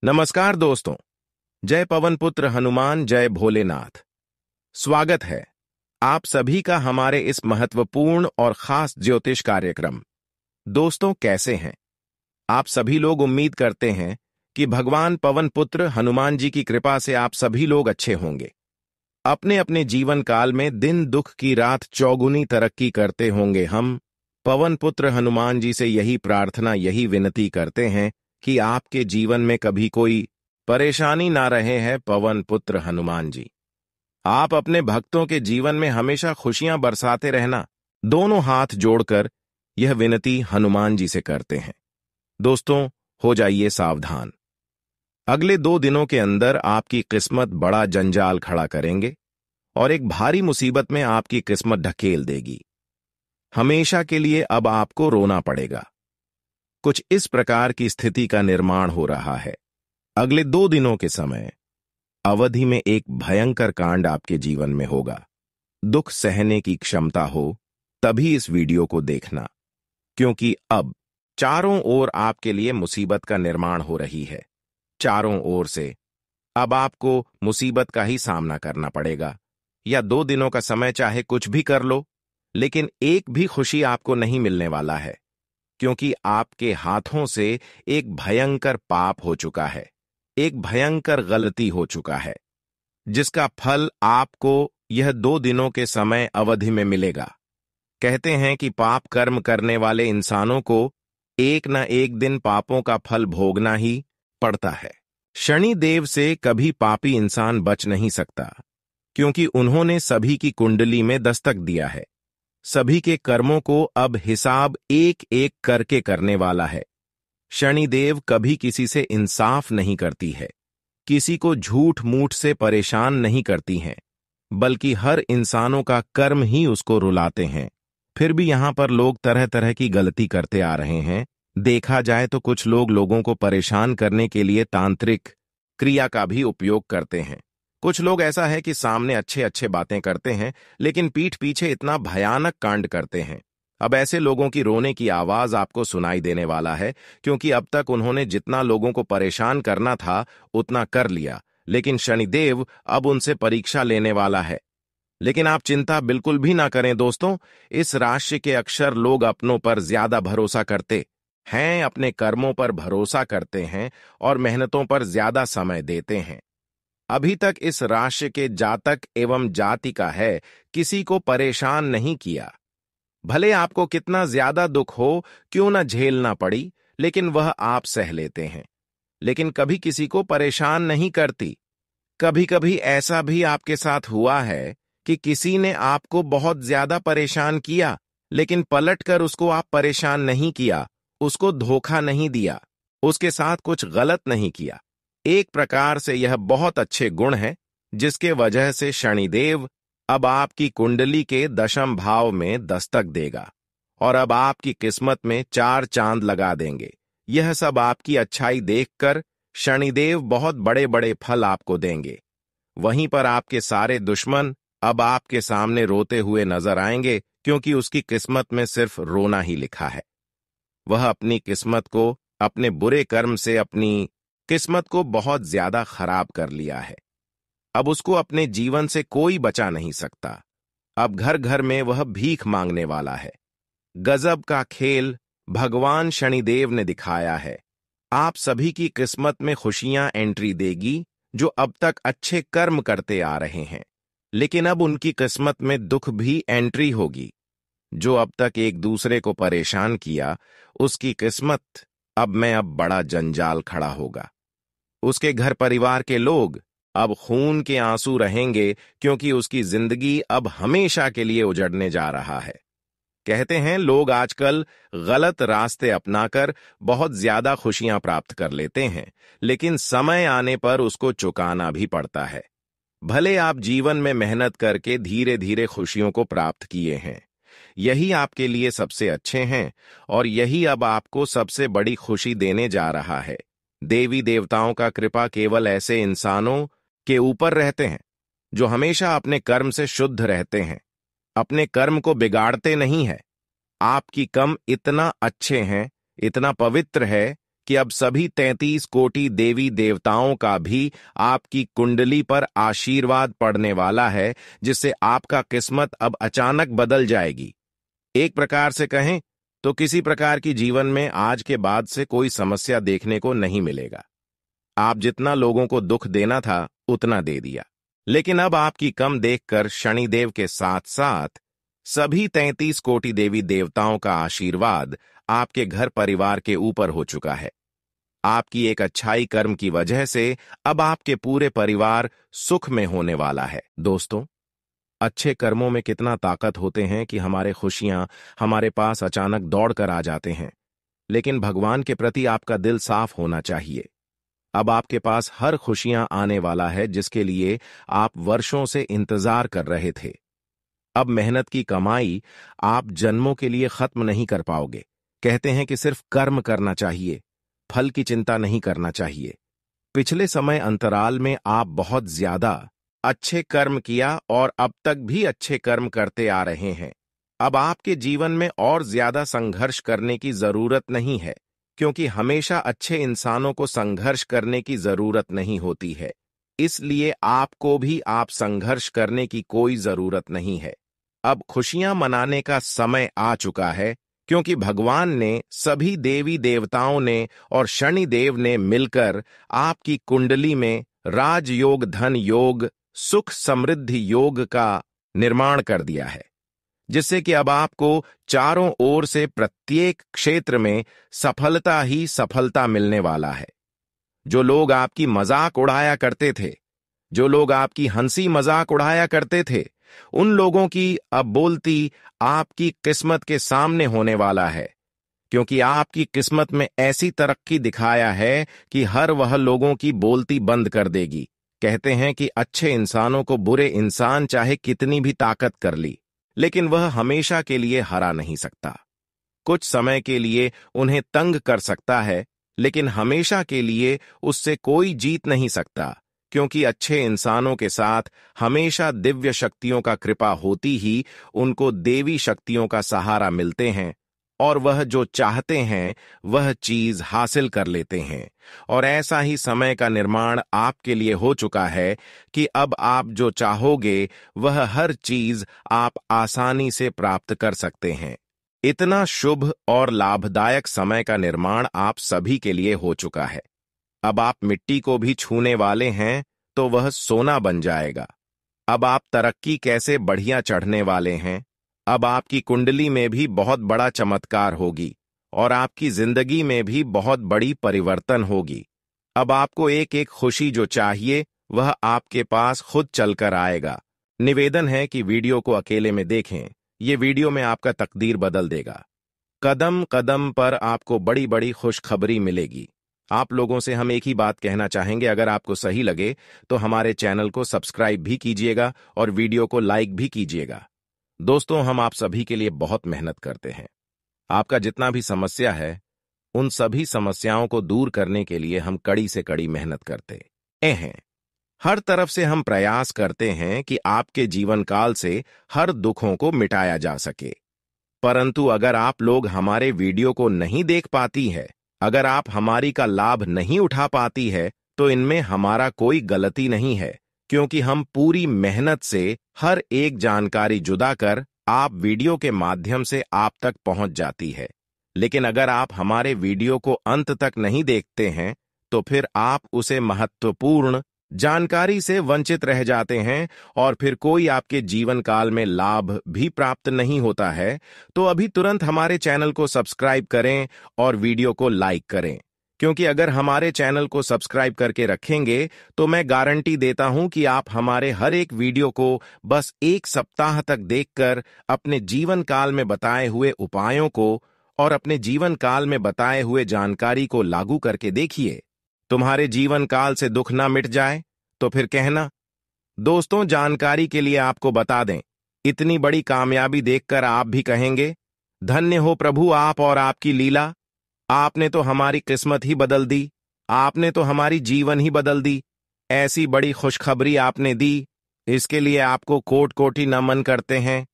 नमस्कार दोस्तों। जय पवन पुत्र हनुमान, जय भोलेनाथ। स्वागत है आप सभी का हमारे इस महत्वपूर्ण और खास ज्योतिष कार्यक्रम। दोस्तों, कैसे हैं आप सभी लोग? उम्मीद करते हैं कि भगवान पवन पुत्र हनुमान जी की कृपा से आप सभी लोग अच्छे होंगे। अपने अपने जीवन काल में दिन दुख की रात चौगुनी तरक्की करते होंगे। हम पवन पुत्र हनुमान जी से यही प्रार्थना, यही विनती करते हैं कि आपके जीवन में कभी कोई परेशानी ना रहे। है पवन पुत्र हनुमान जी, आप अपने भक्तों के जीवन में हमेशा खुशियां बरसाते रहना। दोनों हाथ जोड़कर यह विनती हनुमान जी से करते हैं। दोस्तों, हो जाइए सावधान। अगले 2 दिनों के अंदर आपकी किस्मत बड़ा जंजाल खड़ा करेंगे और एक भारी मुसीबत में आपकी किस्मत ढकेल देगी। हमेशा के लिए अब आपको रोना पड़ेगा। कुछ इस प्रकार की स्थिति का निर्माण हो रहा है। अगले 2 दिनों के समय अवधि में एक भयंकर कांड आपके जीवन में होगा। दुख सहने की क्षमता हो तभी इस वीडियो को देखना, क्योंकि अब चारों ओर आपके लिए मुसीबत का निर्माण हो रही है। चारों ओर से अब आपको मुसीबत का ही सामना करना पड़ेगा। या 2 दिनों का समय चाहे कुछ भी कर लो, लेकिन एक भी खुशी आपको नहीं मिलने वाला है, क्योंकि आपके हाथों से एक भयंकर पाप हो चुका है, एक भयंकर गलती हो चुका है, जिसका फल आपको यह 2 दिनों के समय अवधि में मिलेगा। कहते हैं कि पाप कर्म करने वाले इंसानों को एक न एक दिन पापों का फल भोगना ही पड़ता है। शनिदेव से कभी पापी इंसान बच नहीं सकता, क्योंकि उन्होंने सभी की कुंडली में दस्तक दिया है। सभी के कर्मों को अब हिसाब एक एक करके करने वाला है। शनिदेव कभी किसी से इंसाफ नहीं करती है, किसी को झूठ मूठ से परेशान नहीं करती हैं, बल्कि हर इंसानों का कर्म ही उसको रुलाते हैं। फिर भी यहां पर लोग तरह तरह की गलती करते आ रहे हैं। देखा जाए तो कुछ लोग लोगों को परेशान करने के लिए तांत्रिक क्रिया का भी उपयोग करते हैं। कुछ लोग ऐसा है कि सामने अच्छे अच्छे बातें करते हैं, लेकिन पीठ पीछे इतना भयानक कांड करते हैं। अब ऐसे लोगों की रोने की आवाज आपको सुनाई देने वाला है, क्योंकि अब तक उन्होंने जितना लोगों को परेशान करना था उतना कर लिया, लेकिन शनिदेव अब उनसे परीक्षा लेने वाला है। लेकिन आप चिंता बिल्कुल भी ना करें दोस्तों। इस राशि के अक्षर लोग अपनों पर ज्यादा भरोसा करते हैं, अपने कर्मों पर भरोसा करते हैं और मेहनतों पर ज्यादा समय देते हैं। अभी तक इस राशि के जातक एवं जातिका है किसी को परेशान नहीं किया। भले आपको कितना ज्यादा दुख हो क्यों न झेलना पड़ी, लेकिन वह आप सह लेते हैं। लेकिन कभी किसी को परेशान नहीं करती। कभी कभी ऐसा भी आपके साथ हुआ है कि किसी ने आपको बहुत ज्यादा परेशान किया, लेकिन पलटकर उसको आप परेशान नहीं किया, उसको धोखा नहीं दिया, उसके साथ कुछ गलत नहीं किया। एक प्रकार से यह बहुत अच्छे गुण हैं, जिसके वजह से शनिदेव अब आपकी कुंडली के 10वें भाव में दस्तक देगा और अब आपकी किस्मत में 4 चांद लगा देंगे। यह सब आपकी अच्छाई देखकर शनिदेव बहुत बड़े बड़े फल आपको देंगे। वहीं पर आपके सारे दुश्मन अब आपके सामने रोते हुए नजर आएंगे, क्योंकि उसकी किस्मत में सिर्फ रोना ही लिखा है। वह अपनी किस्मत को, अपने बुरे कर्म से अपनी किस्मत को बहुत ज्यादा खराब कर लिया है। अब उसको अपने जीवन से कोई बचा नहीं सकता। अब घर घर में वह भीख मांगने वाला है। गजब का खेल भगवान शनिदेव ने दिखाया है। आप सभी की किस्मत में खुशियां एंट्री देगी, जो अब तक अच्छे कर्म करते आ रहे हैं, लेकिन अब उनकी किस्मत में दुख भी एंट्री होगी। जो अब तक एक दूसरे को परेशान किया, उसकी किस्मत अब बड़ा जंजाल खड़ा होगा। उसके घर परिवार के लोग अब खून के आंसू रहेंगे, क्योंकि उसकी जिंदगी अब हमेशा के लिए उजड़ने जा रहा है। कहते हैं लोग आजकल गलत रास्ते अपनाकर बहुत ज्यादा खुशियां प्राप्त कर लेते हैं, लेकिन समय आने पर उसको चुकाना भी पड़ता है। भले आप जीवन में मेहनत करके धीरे धीरे खुशियों को प्राप्त किए हैं, यही आपके लिए सबसे अच्छे हैं और यही अब आपको सबसे बड़ी खुशी देने जा रहा है। देवी देवताओं का कृपा केवल ऐसे इंसानों के ऊपर रहते हैं जो हमेशा अपने कर्म से शुद्ध रहते हैं, अपने कर्म को बिगाड़ते नहीं है। आपकी कम इतना अच्छे हैं, इतना पवित्र है कि अब सभी 33 कोटि देवी देवताओं का भी आपकी कुंडली पर आशीर्वाद पड़ने वाला है, जिससे आपका किस्मत अब अचानक बदल जाएगी। एक प्रकार से कहें तो किसी प्रकार की जीवन में आज के बाद से कोई समस्या देखने को नहीं मिलेगा। आप जितना लोगों को दुख देना था उतना दे दिया, लेकिन अब आपकी कम देखकर शनिदेव के साथ साथ सभी 33 कोटि देवी देवताओं का आशीर्वाद आपके घर परिवार के ऊपर हो चुका है। आपकी एक अच्छाई कर्म की वजह से अब आपके पूरे परिवार सुख में होने वाला है। दोस्तों, अच्छे कर्मों में कितना ताकत होते हैं कि हमारे खुशियां हमारे पास अचानक दौड़ कर आ जाते हैं। लेकिन भगवान के प्रति आपका दिल साफ होना चाहिए। अब आपके पास हर खुशियां आने वाला है जिसके लिए आप वर्षों से इंतजार कर रहे थे। अब मेहनत की कमाई आप जन्मों के लिए खत्म नहीं कर पाओगे। कहते हैं कि सिर्फ कर्म करना चाहिए, फल की चिंता नहीं करना चाहिए। पिछले समय अंतराल में आप बहुत ज्यादा अच्छे कर्म किया और अब तक भी अच्छे कर्म करते आ रहे हैं। अब आपके जीवन में और ज्यादा संघर्ष करने की जरूरत नहीं है, क्योंकि हमेशा अच्छे इंसानों को संघर्ष करने की जरूरत नहीं होती है। इसलिए आपको भी आप संघर्ष करने की कोई जरूरत नहीं है। अब खुशियां मनाने का समय आ चुका है, क्योंकि भगवान ने, सभी देवी देवताओं ने और शनिदेव ने मिलकर आपकी कुंडली में राजयोग, धन योग, सुख समृद्धि योग का निर्माण कर दिया है, जिससे कि अब आपको चारों ओर से प्रत्येक क्षेत्र में सफलता ही सफलता मिलने वाला है। जो लोग आपकी मजाक उड़ाया करते थे, जो लोग आपकी हंसी मजाक उड़ाया करते थे, उन लोगों की अब बोलती आपकी किस्मत के सामने होने वाला है, क्योंकि आपकी किस्मत में ऐसी तरक्की दिखाया है कि हर वह लोगों की बोलती बंद कर देगी। कहते हैं कि अच्छे इंसानों को बुरे इंसान चाहे कितनी भी ताकत कर ली, लेकिन वह हमेशा के लिए हरा नहीं सकता। कुछ समय के लिए उन्हें तंग कर सकता है, लेकिन हमेशा के लिए उससे कोई जीत नहीं सकता, क्योंकि अच्छे इंसानों के साथ हमेशा दिव्य शक्तियों का कृपा होती ही उनको देवी शक्तियों का सहारा मिलते हैं और वह जो चाहते हैं वह चीज हासिल कर लेते हैं। और ऐसा ही समय का निर्माण आपके लिए हो चुका है कि अब आप जो चाहोगे वह हर चीज आप आसानी से प्राप्त कर सकते हैं। इतना शुभ और लाभदायक समय का निर्माण आप सभी के लिए हो चुका है। अब आप मिट्टी को भी छूने वाले हैं तो वह सोना बन जाएगा। अब आप तरक्की कैसे बढ़िया चढ़ने वाले हैं। अब आपकी कुंडली में भी बहुत बड़ा चमत्कार होगी और आपकी जिंदगी में भी बहुत बड़ी परिवर्तन होगी। अब आपको एक एक खुशी जो चाहिए वह आपके पास खुद चलकर आएगा। निवेदन है कि वीडियो को अकेले में देखें, ये वीडियो में आपका तकदीर बदल देगा। कदम कदम पर आपको बड़ी बड़ी खुशखबरी मिलेगी। आप लोगों से हम एक ही बात कहना चाहेंगे, अगर आपको सही लगे तो हमारे चैनल को सब्सक्राइब भी कीजिएगा और वीडियो को लाइक भी कीजिएगा। दोस्तों, हम आप सभी के लिए बहुत मेहनत करते हैं। आपका जितना भी समस्या है, उन सभी समस्याओं को दूर करने के लिए हम कड़ी से कड़ी मेहनत करते हैं। हर तरफ से हम प्रयास करते हैं कि आपके जीवन काल से हर दुखों को मिटाया जा सके। परंतु अगर आप लोग हमारे वीडियो को नहीं देख पाती है, अगर आप हमारी का लाभ नहीं उठा पाती है, तो इनमें हमारा कोई गलती नहीं है, क्योंकि हम पूरी मेहनत से हर एक जानकारी जुदा कर आप वीडियो के माध्यम से आप तक पहुंच जाती है। लेकिन अगर आप हमारे वीडियो को अंत तक नहीं देखते हैं, तो फिर आप उसे महत्वपूर्ण जानकारी से वंचित रह जाते हैं और फिर कोई आपके जीवन काल में लाभ भी प्राप्त नहीं होता है। तो अभी तुरंत हमारे चैनल को सब्सक्राइब करें और वीडियो को लाइक करें, क्योंकि अगर हमारे चैनल को सब्सक्राइब करके रखेंगे तो मैं गारंटी देता हूं कि आप हमारे हर एक वीडियो को बस एक सप्ताह तक देखकर अपने जीवन काल में बताए हुए उपायों को और अपने जीवन काल में बताए हुए जानकारी को लागू करके देखिए। तुम्हारे जीवन काल से दुख ना मिट जाए तो फिर कहना। दोस्तों, जानकारी के लिए आपको बता दें, इतनी बड़ी कामयाबी देखकर आप भी कहेंगे, धन्य हो प्रभु आप और आपकी लीला। आपने तो हमारी किस्मत ही बदल दी, आपने तो हमारी जीवन ही बदल दी। ऐसी बड़ी खुशखबरी आपने दी, इसके लिए आपको कोटि कोटि नमन करते हैं,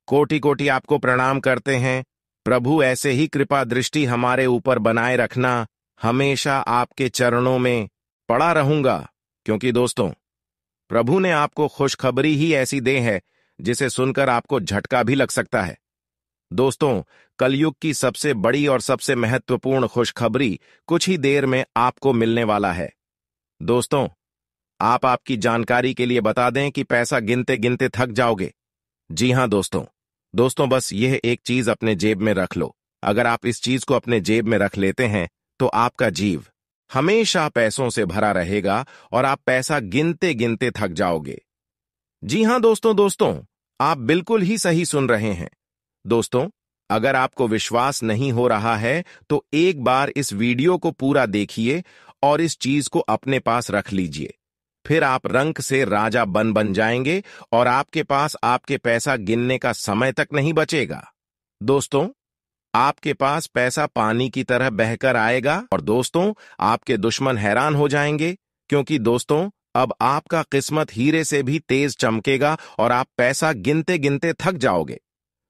कोटि कोटि आपको प्रणाम करते हैं। प्रभु, ऐसे ही कृपा दृष्टि हमारे ऊपर बनाए रखना। हमेशा आपके चरणों में पड़ा रहूंगा, क्योंकि दोस्तों, प्रभु ने आपको खुशखबरी ही ऐसी दे है जिसे सुनकर आपको झटका भी लग सकता है। दोस्तों, कलयुग की सबसे बड़ी और सबसे महत्वपूर्ण खुशखबरी कुछ ही देर में आपको मिलने वाला है। दोस्तों, आप आपकी जानकारी के लिए बता दें कि पैसा गिनते गिनते थक जाओगे। जी हां दोस्तों, बस यह एक चीज अपने जेब में रख लो। अगर आप इस चीज को अपने जेब में रख लेते हैं तो आपका जीव हमेशा पैसों से भरा रहेगा और आप पैसा गिनते गिनते थक जाओगे। जी हां दोस्तों, आप बिल्कुल ही सही सुन रहे हैं। दोस्तों, अगर आपको विश्वास नहीं हो रहा है तो एक बार इस वीडियो को पूरा देखिए और इस चीज को अपने पास रख लीजिए। फिर आप रंक से राजा बन जाएंगे और आपके पास आपके पैसा गिनने का समय तक नहीं बचेगा। दोस्तों, आपके पास पैसा पानी की तरह बहकर आएगा और दोस्तों, आपके दुश्मन हैरान हो जाएंगे, क्योंकि दोस्तों, अब आपका किस्मत हीरे से भी तेज चमकेगा और आप पैसा गिनते गिनते थक जाओगे।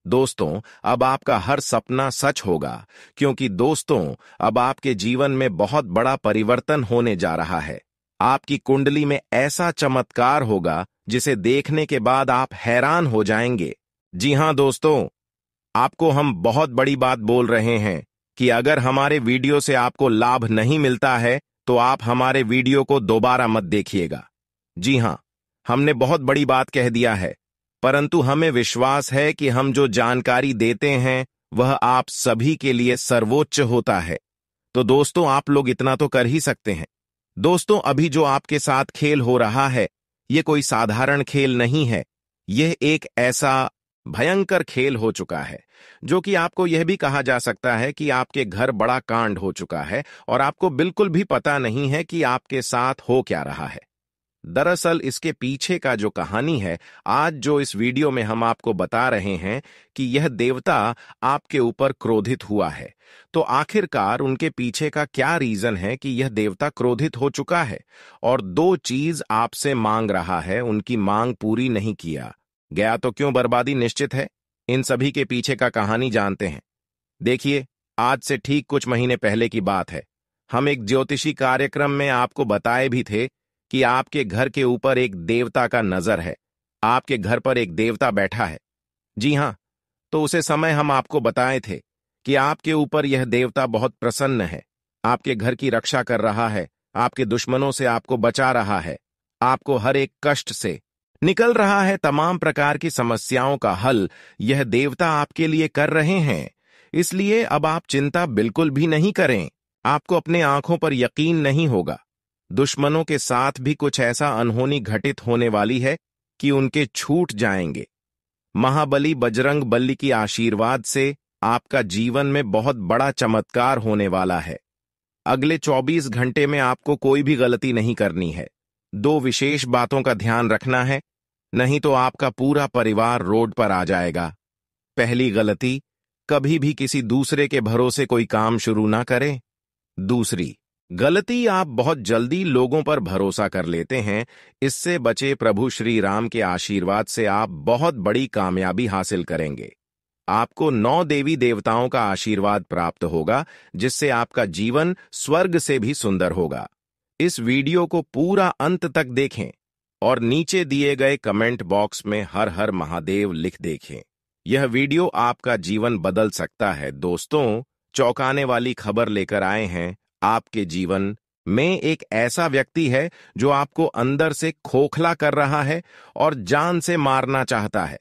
दोस्तों, अब आपका हर सपना सच होगा, क्योंकि दोस्तों, अब आपके जीवन में बहुत बड़ा परिवर्तन होने जा रहा है। आपकी कुंडली में ऐसा चमत्कार होगा जिसे देखने के बाद आप हैरान हो जाएंगे। जी हां दोस्तों, आपको हम बहुत बड़ी बात बोल रहे हैं कि अगर हमारे वीडियो से आपको लाभ नहीं मिलता है तो आप हमारे वीडियो को दोबारा मत देखिएगा। जी हां, हमने बहुत बड़ी बात कह दिया है, परंतु हमें विश्वास है कि हम जो जानकारी देते हैं वह आप सभी के लिए सर्वोच्च होता है। तो दोस्तों, आप लोग इतना तो कर ही सकते हैं। दोस्तों, अभी जो आपके साथ खेल हो रहा है, यह कोई साधारण खेल नहीं है। यह एक ऐसा भयंकर खेल हो चुका है जो कि आपको यह भी कहा जा सकता है कि आपके घर बड़ा कांड हो चुका है और आपको बिल्कुल भी पता नहीं है कि आपके साथ हो क्या रहा है। दरअसल इसके पीछे का जो कहानी है, आज जो इस वीडियो में हम आपको बता रहे हैं कि यह देवता आपके ऊपर क्रोधित हुआ है। तो आखिरकार उनके पीछे का क्या रीजन है कि यह देवता क्रोधित हो चुका है और दो चीज आपसे मांग रहा है, उनकी मांग पूरी नहीं किया गया तो क्यों बर्बादी निश्चित है। इन सभी के पीछे का कहानी जानते हैं। देखिए, आज से ठीक कुछ महीने पहले की बात है। हम एक ज्योतिषी कार्यक्रम में आपको बताए भी थे कि आपके घर के ऊपर एक देवता का नजर है, आपके घर पर एक देवता बैठा है। जी हां, तो उसे समय हम आपको बताए थे कि आपके ऊपर यह देवता बहुत प्रसन्न है, आपके घर की रक्षा कर रहा है, आपके दुश्मनों से आपको बचा रहा है, आपको हर एक कष्ट से निकल रहा है, तमाम प्रकार की समस्याओं का हल यह देवता आपके लिए कर रहे हैं। इसलिए अब आप चिंता बिल्कुल भी नहीं करें। आपको अपने आंखों पर यकीन नहीं होगा। दुश्मनों के साथ भी कुछ ऐसा अनहोनी घटित होने वाली है कि उनके छूट जाएंगे। महाबली बजरंग बली की आशीर्वाद से आपका जीवन में बहुत बड़ा चमत्कार होने वाला है। अगले 24 घंटे में आपको कोई भी गलती नहीं करनी है। दो विशेष बातों का ध्यान रखना है, नहीं तो आपका पूरा परिवार रोड पर आ जाएगा। पहली गलती, कभी भी किसी दूसरे के भरोसे कोई काम शुरू ना करें। दूसरी गलती, आप बहुत जल्दी लोगों पर भरोसा कर लेते हैं। इससे बचे, प्रभु श्री राम के आशीर्वाद से आप बहुत बड़ी कामयाबी हासिल करेंगे। आपको 9 देवी देवताओं का आशीर्वाद प्राप्त होगा, जिससे आपका जीवन स्वर्ग से भी सुंदर होगा। इस वीडियो को पूरा अंत तक देखें और नीचे दिए गए कमेंट बॉक्स में हर हर महादेव लिख देखें। यह वीडियो आपका जीवन बदल सकता है। दोस्तों, चौंकाने वाली खबर लेकर आए हैं। आपके जीवन में एक ऐसा व्यक्ति है जो आपको अंदर से खोखला कर रहा है और जान से मारना चाहता है।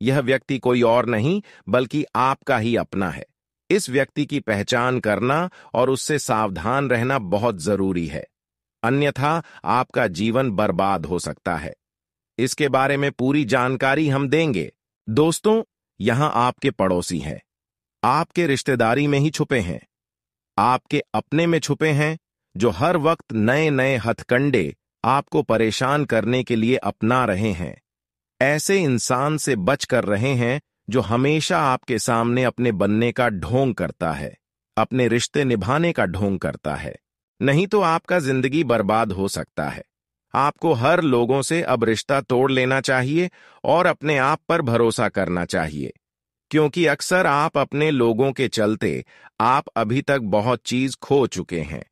यह व्यक्ति कोई और नहीं बल्कि आपका ही अपना है। इस व्यक्ति की पहचान करना और उससे सावधान रहना बहुत जरूरी है, अन्यथा आपका जीवन बर्बाद हो सकता है। इसके बारे में पूरी जानकारी हम देंगे। दोस्तों, यहां आपके पड़ोसी हैं, आपके रिश्तेदारी में ही छुपे हैं, आपके अपने में छुपे हैं, जो हर वक्त नए नए हथकंडे आपको परेशान करने के लिए अपना रहे हैं। ऐसे इंसान से बच कर रहे हैं जो हमेशा आपके सामने अपने बनने का ढोंग करता है, अपने रिश्ते निभाने का ढोंग करता है। नहीं तो आपका जिंदगी बर्बाद हो सकता है। आपको हर लोगों से अब रिश्ता तोड़ लेना चाहिए और अपने आप पर भरोसा करना चाहिए। क्योंकि अक्सर आप अपने लोगों के चलते आप अभी तक बहुत चीज खो चुके हैं।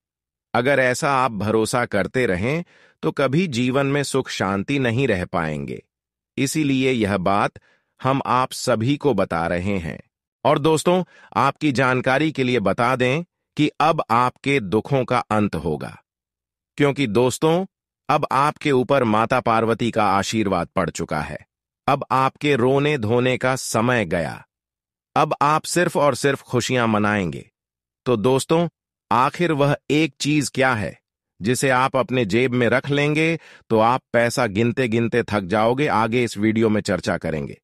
अगर ऐसा आप भरोसा करते रहें तो कभी जीवन में सुख शांति नहीं रह पाएंगे। इसीलिए यह बात हम आप सभी को बता रहे हैं। और दोस्तों, आपकी जानकारी के लिए बता दें कि अब आपके दुखों का अंत होगा, क्योंकि दोस्तों, अब आपके ऊपर माता पार्वती का आशीर्वाद पड़ चुका है। अब आपके रोने धोने का समय गया। अब आप सिर्फ और सिर्फ खुशियां मनाएंगे। तो दोस्तों, आखिर वह एक चीज क्या है जिसे आप अपने जेब में रख लेंगे तो आप पैसा गिनते गिनते थक जाओगे? आगे इस वीडियो में चर्चा करेंगे।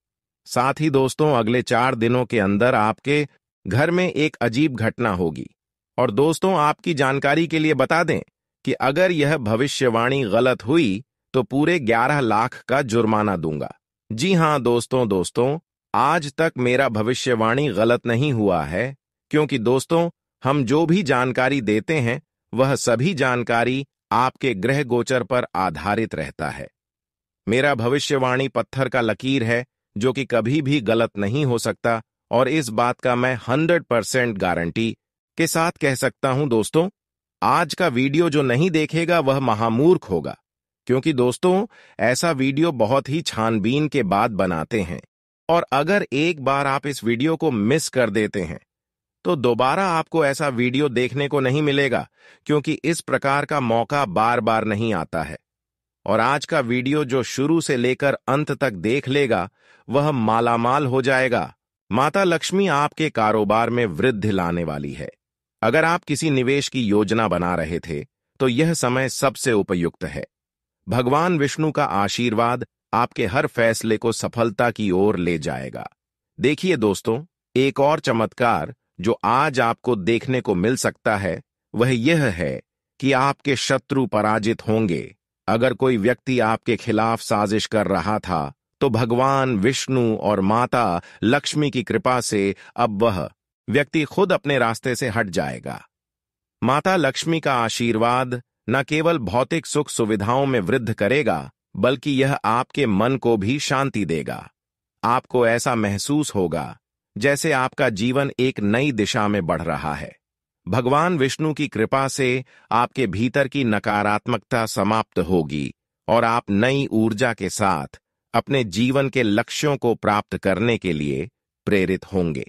साथ ही दोस्तों, अगले 4 दिनों के अंदर आपके घर में एक अजीब घटना होगी। और दोस्तों, आपकी जानकारी के लिए बता दें कि अगर यह भविष्यवाणी गलत हुई तो पूरे 11 लाख का जुर्माना दूंगा। जी हां दोस्तों, आज तक मेरा भविष्यवाणी गलत नहीं हुआ है, क्योंकि दोस्तों, हम जो भी जानकारी देते हैं वह सभी जानकारी आपके ग्रह गोचर पर आधारित रहता है। मेरा भविष्यवाणी पत्थर का लकीर है जो कि कभी भी गलत नहीं हो सकता, और इस बात का मैं 100% गारंटी के साथ कह सकता हूं। दोस्तों, आज का वीडियो जो नहीं देखेगा वह महामूर्ख होगा, क्योंकि दोस्तों, ऐसा वीडियो बहुत ही छानबीन के बाद बनाते हैं। और अगर एक बार आप इस वीडियो को मिस कर देते हैं तो दोबारा आपको ऐसा वीडियो देखने को नहीं मिलेगा, क्योंकि इस प्रकार का मौका बार बार नहीं आता है। और आज का वीडियो जो शुरू से लेकर अंत तक देख लेगा वह मालामाल हो जाएगा। माता लक्ष्मी आपके कारोबार में वृद्धि लाने वाली है। अगर आप किसी निवेश की योजना बना रहे थे तो यह समय सबसे उपयुक्त है। भगवान विष्णु का आशीर्वाद आपके हर फैसले को सफलता की ओर ले जाएगा। देखिए दोस्तों, एक और चमत्कार जो आज आपको देखने को मिल सकता है वह यह है कि आपके शत्रु पराजित होंगे। अगर कोई व्यक्ति आपके खिलाफ साजिश कर रहा था तो भगवान विष्णु और माता लक्ष्मी की कृपा से अब वह व्यक्ति खुद अपने रास्ते से हट जाएगा। माता लक्ष्मी का आशीर्वाद न केवल भौतिक सुख सुविधाओं में वृद्धि करेगा, बल्कि यह आपके मन को भी शांति देगा। आपको ऐसा महसूस होगा जैसे आपका जीवन एक नई दिशा में बढ़ रहा है। भगवान विष्णु की कृपा से आपके भीतर की नकारात्मकता समाप्त होगी और आप नई ऊर्जा के साथ अपने जीवन के लक्ष्यों को प्राप्त करने के लिए प्रेरित होंगे।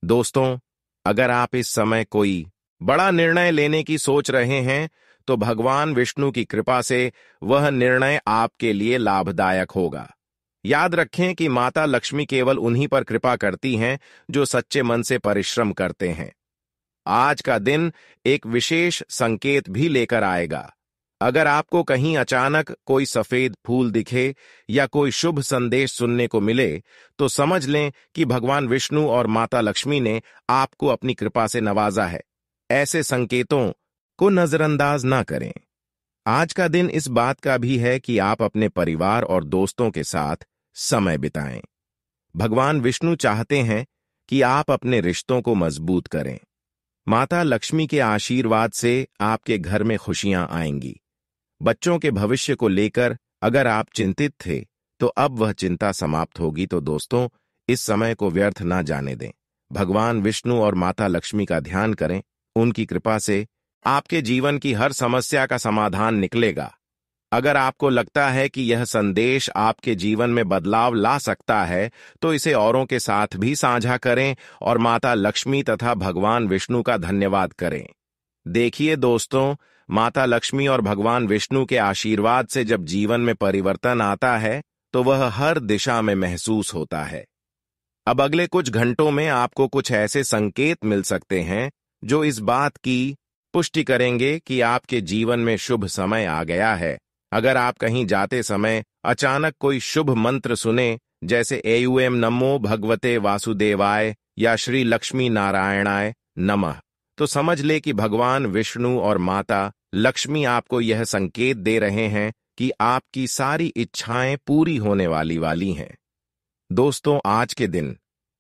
दोस्तों, अगर आप इस समय कोई बड़ा निर्णय लेने की सोच रहे हैं तो भगवान विष्णु की कृपा से वह निर्णय आपके लिए लाभदायक होगा। याद रखें कि माता लक्ष्मी केवल उन्हीं पर कृपा करती हैं जो सच्चे मन से परिश्रम करते हैं। आज का दिन एक विशेष संकेत भी लेकर आएगा। अगर आपको कहीं अचानक कोई सफेद फूल दिखे या कोई शुभ संदेश सुनने को मिले तो समझ लें कि भगवान विष्णु और माता लक्ष्मी ने आपको अपनी कृपा से नवाजा है। ऐसे संकेतों को नजरअंदाज ना करें। आज का दिन इस बात का भी है कि आप अपने परिवार और दोस्तों के साथ समय बिताएं। भगवान विष्णु चाहते हैं कि आप अपने रिश्तों को मजबूत करें। माता लक्ष्मी के आशीर्वाद से आपके घर में खुशियां आएंगी। बच्चों के भविष्य को लेकर अगर आप चिंतित थे तो अब वह चिंता समाप्त होगी। तो दोस्तों, इस समय को व्यर्थ ना जाने दें। भगवान विष्णु और माता लक्ष्मी का ध्यान करें। उनकी कृपा से आपके जीवन की हर समस्या का समाधान निकलेगा। अगर आपको लगता है कि यह संदेश आपके जीवन में बदलाव ला सकता है तो इसे औरों के साथ भी साझा करें और माता लक्ष्मी तथा भगवान विष्णु का धन्यवाद करें। देखिए दोस्तों, माता लक्ष्मी और भगवान विष्णु के आशीर्वाद से जब जीवन में परिवर्तन आता है तो वह हर दिशा में महसूस होता है। अब अगले कुछ घंटों में आपको कुछ ऐसे संकेत मिल सकते हैं जो इस बात की पुष्टि करेंगे कि आपके जीवन में शुभ समय आ गया है। अगर आप कहीं जाते समय अचानक कोई शुभ मंत्र सुने, जैसे एयूएम नमो भगवते वासुदेवाय या श्री लक्ष्मी नारायणाय नमः, तो समझ ले कि भगवान विष्णु और माता लक्ष्मी आपको यह संकेत दे रहे हैं कि आपकी सारी इच्छाएं पूरी होने वाली हैं। दोस्तों, आज के दिन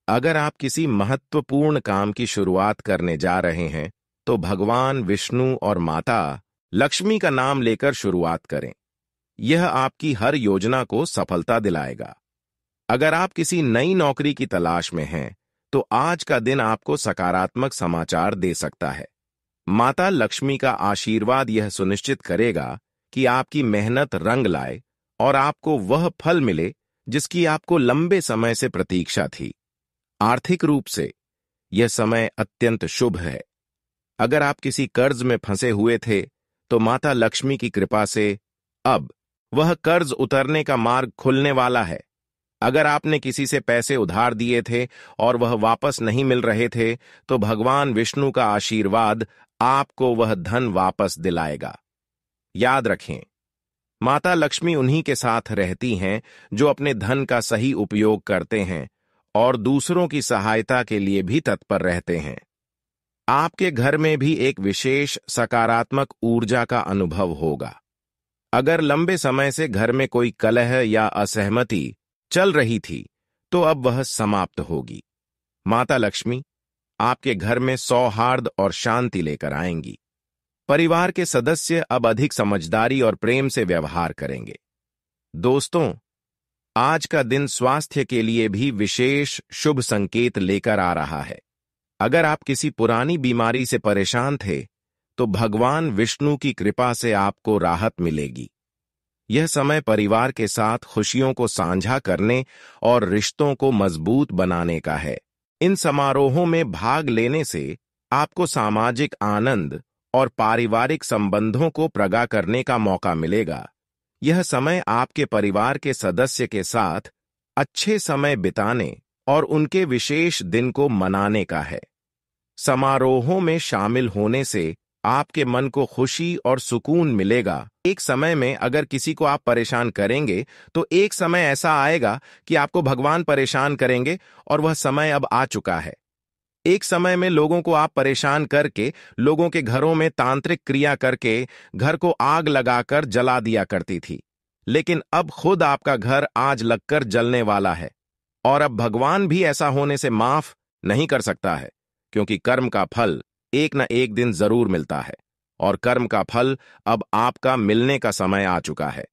अगर आप किसी महत्वपूर्ण काम की शुरुआत करने जा रहे हैं तो भगवान विष्णु और माता लक्ष्मी का नाम लेकर शुरुआत करें। यह आपकी हर योजना को सफलता दिलाएगा। अगर आप किसी नई नौकरी की तलाश में हैं, तो आज का दिन आपको सकारात्मक समाचार दे सकता है। माता लक्ष्मी का आशीर्वाद यह सुनिश्चित करेगा कि आपकी मेहनत रंग लाए और आपको वह फल मिले जिसकी आपको लंबे समय से प्रतीक्षा थी। आर्थिक रूप से यह समय अत्यंत शुभ है। अगर आप किसी कर्ज में फंसे हुए थे, तो माता लक्ष्मी की कृपा से अब वह कर्ज उतरने का मार्ग खुलने वाला है। अगर आपने किसी से पैसे उधार दिए थे और वह वापस नहीं मिल रहे थे, तो भगवान विष्णु का आशीर्वाद आपको वह धन वापस दिलाएगा। याद रखें, माता लक्ष्मी उन्हीं के साथ रहती हैं जो अपने धन का सही उपयोग करते हैं और दूसरों की सहायता के लिए भी तत्पर रहते हैं। आपके घर में भी एक विशेष सकारात्मक ऊर्जा का अनुभव होगा। अगर लंबे समय से घर में कोई कलह या असहमति चल रही थी, तो अब वह समाप्त होगी। माता लक्ष्मी आपके घर में सौहार्द और शांति लेकर आएंगी। परिवार के सदस्य अब अधिक समझदारी और प्रेम से व्यवहार करेंगे। दोस्तों, आज का दिन स्वास्थ्य के लिए भी विशेष शुभ संकेत लेकर आ रहा है। अगर आप किसी पुरानी बीमारी से परेशान थे, तो भगवान विष्णु की कृपा से आपको राहत मिलेगी। यह समय परिवार के साथ खुशियों को साझा करने और रिश्तों को मजबूत बनाने का है। इन समारोहों में भाग लेने से आपको सामाजिक आनंद और पारिवारिक संबंधों को प्रगाढ़ करने का मौका मिलेगा। यह समय आपके परिवार के सदस्य के साथ अच्छे समय बिताने और उनके विशेष दिन को मनाने का है। समारोहों में शामिल होने से आपके मन को खुशी और सुकून मिलेगा। एक समय में अगर किसी को आप परेशान करेंगे, तो एक समय ऐसा आएगा कि आपको भगवान परेशान करेंगे, और वह समय अब आ चुका है। एक समय में लोगों को आप परेशान करके, लोगों के घरों में तांत्रिक क्रिया करके घर को आग लगाकर जला दिया करती थी, लेकिन अब खुद आपका घर आज लगकर जलने वाला है। और अब भगवान भी ऐसा होने से माफ नहीं कर सकता है, क्योंकि कर्म का फल एक न एक दिन जरूर मिलता है, और कर्म का फल अब आपका मिलने का समय आ चुका है।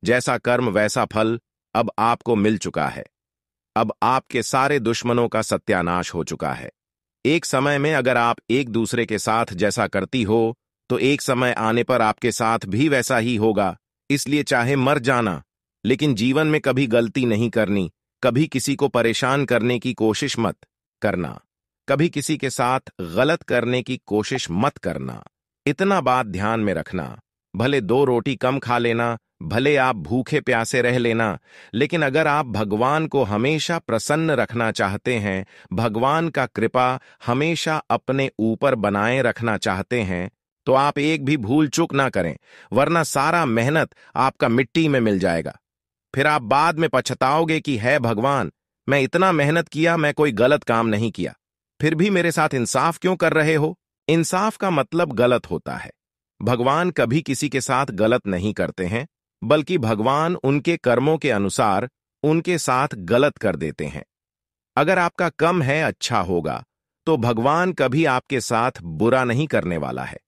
जैसा कर्म वैसा फल अब आपको मिल चुका है। अब आपके सारे दुश्मनों का सत्यानाश हो चुका है। एक समय में अगर आप एक दूसरे के साथ जैसा करती हो, तो एक समय आने पर आपके साथ भी वैसा ही होगा। इसलिए चाहे मर जाना, लेकिन जीवन में कभी गलती नहीं करनी, कभी किसी को परेशान करने की कोशिश मत करना, कभी किसी के साथ गलत करने की कोशिश मत करना। इतना बात ध्यान में रखना, भले 2 रोटी कम खा लेना, भले आप भूखे प्यासे रह लेना, लेकिन अगर आप भगवान को हमेशा प्रसन्न रखना चाहते हैं, भगवान का कृपा हमेशा अपने ऊपर बनाए रखना चाहते हैं, तो आप एक भी भूल चूक ना करें, वरना सारा मेहनत आपका मिट्टी में मिल जाएगा। फिर आप बाद में पछताओगे कि है भगवान, मैं इतना मेहनत किया, मैं कोई गलत काम नहीं किया, फिर भी मेरे साथ इंसाफ क्यों कर रहे हो? इंसाफ का मतलब गलत होता है। भगवान कभी किसी के साथ गलत नहीं करते हैं, बल्कि भगवान उनके कर्मों के अनुसार उनके साथ गलत कर देते हैं। अगर आपका कम है अच्छा होगा, तो भगवान कभी आपके साथ बुरा नहीं करने वाला है।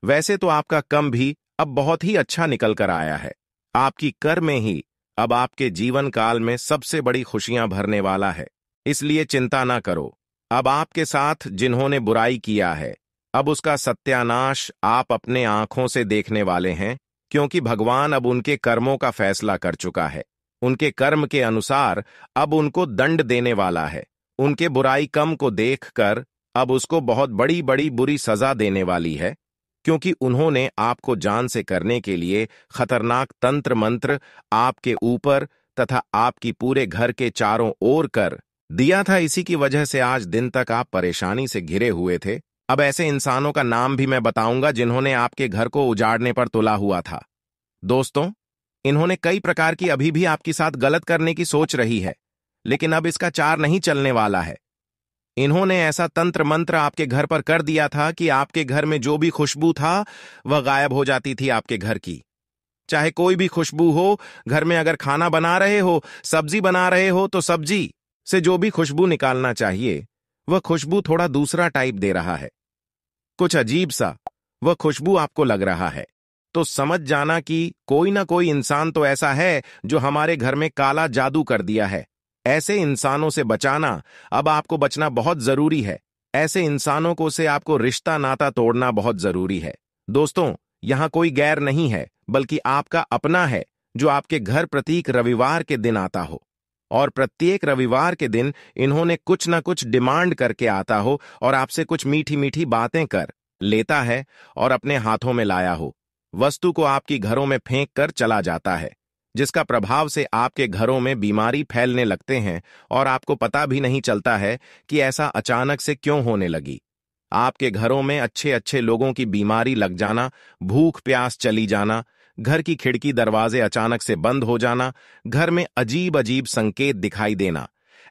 वैसे तो आपका कम भी अब बहुत ही अच्छा निकल कर आया है। आपकी कर में ही अब आपके जीवन काल में सबसे बड़ी खुशियां भरने वाला है। इसलिए चिंता ना करो। अब आपके साथ जिन्होंने बुराई किया है, अब उसका सत्यानाश आप अपने आंखों से देखने वाले हैं, क्योंकि भगवान अब उनके कर्मों का फैसला कर चुका है। उनके कर्म के अनुसार अब उनको दंड देने वाला है। उनके बुराई कम को देखकर अब उसको बहुत बड़ी बड़ी बुरी सजा देने वाली है, क्योंकि उन्होंने आपको जान से करने के लिए खतरनाक तंत्र मंत्र आपके ऊपर तथा आपकी पूरे घर के चारों ओर कर दिया था। इसी की वजह से आज दिन तक आप परेशानी से घिरे हुए थे। अब ऐसे इंसानों का नाम भी मैं बताऊंगा जिन्होंने आपके घर को उजाड़ने पर तुला हुआ था। दोस्तों, इन्होंने कई प्रकार की अभी भी आपके साथ गलत करने की सोच रही है, लेकिन अब इसका चार नहीं चलने वाला है। इन्होंने ऐसा तंत्र मंत्र आपके घर पर कर दिया था कि आपके घर में जो भी खुशबू था वह गायब हो जाती थी आपके घर की। चाहे कोई भी खुशबू हो, घर में अगर खाना बना रहे हो, सब्जी बना रहे हो, तो सब्जी से जो भी खुशबू निकालना चाहिए, वह खुशबू थोड़ा दूसरा टाइप दे रहा है। कुछ अजीब सा वह खुशबू आपको लग रहा है, तो समझ जाना कि कोई ना कोई इंसान तो ऐसा है जो हमारे घर में काला जादू कर दिया है। ऐसे इंसानों से बचाना, अब आपको बचना बहुत जरूरी है। ऐसे इंसानों को से आपको रिश्ता नाता तोड़ना बहुत जरूरी है। दोस्तों, यहां कोई गैर नहीं है, बल्कि आपका अपना है, जो आपके घर प्रत्येक रविवार के दिन आता हो। और प्रत्येक रविवार के दिन इन्होंने कुछ ना कुछ डिमांड करके आता हो और आपसे कुछ मीठी मीठी बातें कर लेता है और अपने हाथों में लाया हो वस्तु को आपकी घरों में फेंक कर चला जाता है, जिसका प्रभाव से आपके घरों में बीमारी फैलने लगते हैं और आपको पता भी नहीं चलता है कि ऐसा अचानक से क्यों होने लगी। आपके घरों में अच्छे अच्छे लोगों की बीमारी लग जाना, भूख प्यास चली जाना, घर की खिड़की दरवाजे अचानक से बंद हो जाना, घर में अजीब अजीब संकेत दिखाई देना,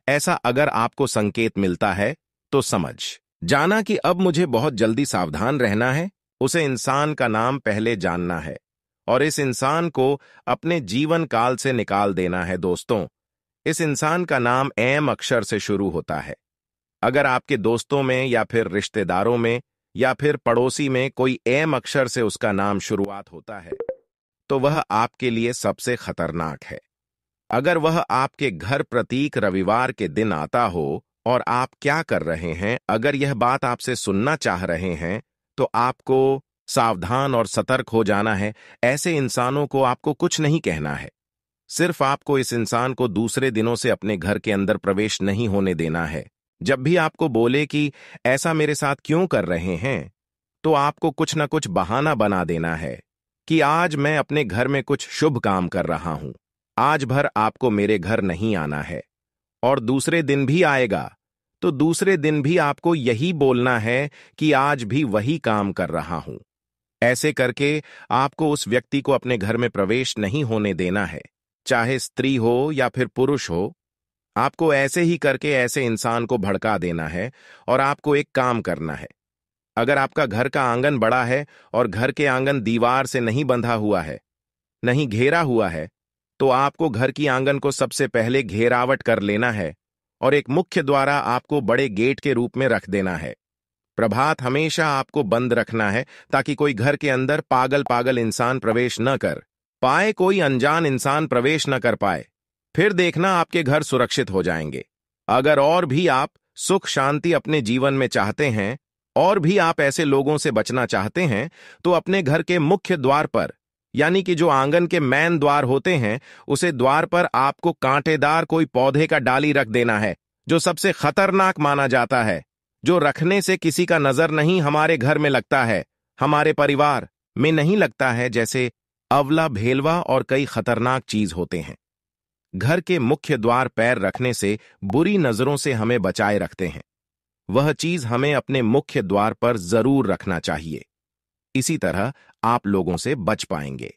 ऐसा अगर आपको संकेत मिलता है तो समझ जाना कि अब मुझे बहुत जल्दी सावधान रहना है। उसे इंसान का नाम पहले जानना है और इस इंसान को अपने जीवन काल से निकाल देना है। दोस्तों, इस इंसान का नाम एम अक्षर से शुरू होता है। अगर आपके दोस्तों में या फिर रिश्तेदारों में या फिर पड़ोसी में कोई एम अक्षर से उसका नाम शुरुआत होता है तो वह आपके लिए सबसे खतरनाक है। अगर वह आपके घर प्रत्येक रविवार के दिन आता हो और आप क्या कर रहे हैं, अगर यह बात आपसे सुनना चाह रहे हैं, तो आपको सावधान और सतर्क हो जाना है। ऐसे इंसानों को आपको कुछ नहीं कहना है। सिर्फ आपको इस इंसान को दूसरे दिनों से अपने घर के अंदर प्रवेश नहीं होने देना है। जब भी आपको बोले कि ऐसा मेरे साथ क्यों कर रहे हैं, तो आपको कुछ ना कुछ बहाना बना देना है कि आज मैं अपने घर में कुछ शुभ काम कर रहा हूं, आज भर आपको मेरे घर नहीं आना है। और दूसरे दिन भी आएगा तो दूसरे दिन भी आपको यही बोलना है कि आज भी वही काम कर रहा हूं। ऐसे करके आपको उस व्यक्ति को अपने घर में प्रवेश नहीं होने देना है, चाहे स्त्री हो या फिर पुरुष हो। आपको ऐसे ही करके ऐसे इंसान को भड़का देना है और आपको एक काम करना है। अगर आपका घर का आंगन बड़ा है और घर के आंगन दीवार से नहीं बंधा हुआ है, नहीं घेरा हुआ है, तो आपको घर की आंगन को सबसे पहले घेरावट कर लेना है और एक मुख्य द्वारा आपको बड़े गेट के रूप में रख देना है। प्रभात हमेशा आपको बंद रखना है ताकि कोई घर के अंदर पागल पागल इंसान प्रवेश न कर पाए, कोई अनजान इंसान प्रवेश न कर पाए। फिर देखना आपके घर सुरक्षित हो जाएंगे। अगर और भी आप सुख शांति अपने जीवन में चाहते हैं और भी आप ऐसे लोगों से बचना चाहते हैं, तो अपने घर के मुख्य द्वार पर, यानी कि जो आंगन के मैन द्वार होते हैं, उसे द्वार पर आपको कांटेदार कोई पौधे का डाली रख देना है, जो सबसे खतरनाक माना जाता है, जो रखने से किसी का नजर नहीं हमारे घर में लगता है, हमारे परिवार में नहीं लगता है, जैसे अवला भेलवा और कई खतरनाक चीज होते हैं। घर के मुख्य द्वार पैर रखने से बुरी नजरों से हमें बचाए रखते हैं। वह चीज हमें अपने मुख्य द्वार पर जरूर रखना चाहिए। इसी तरह आप लोगों से बच पाएंगे।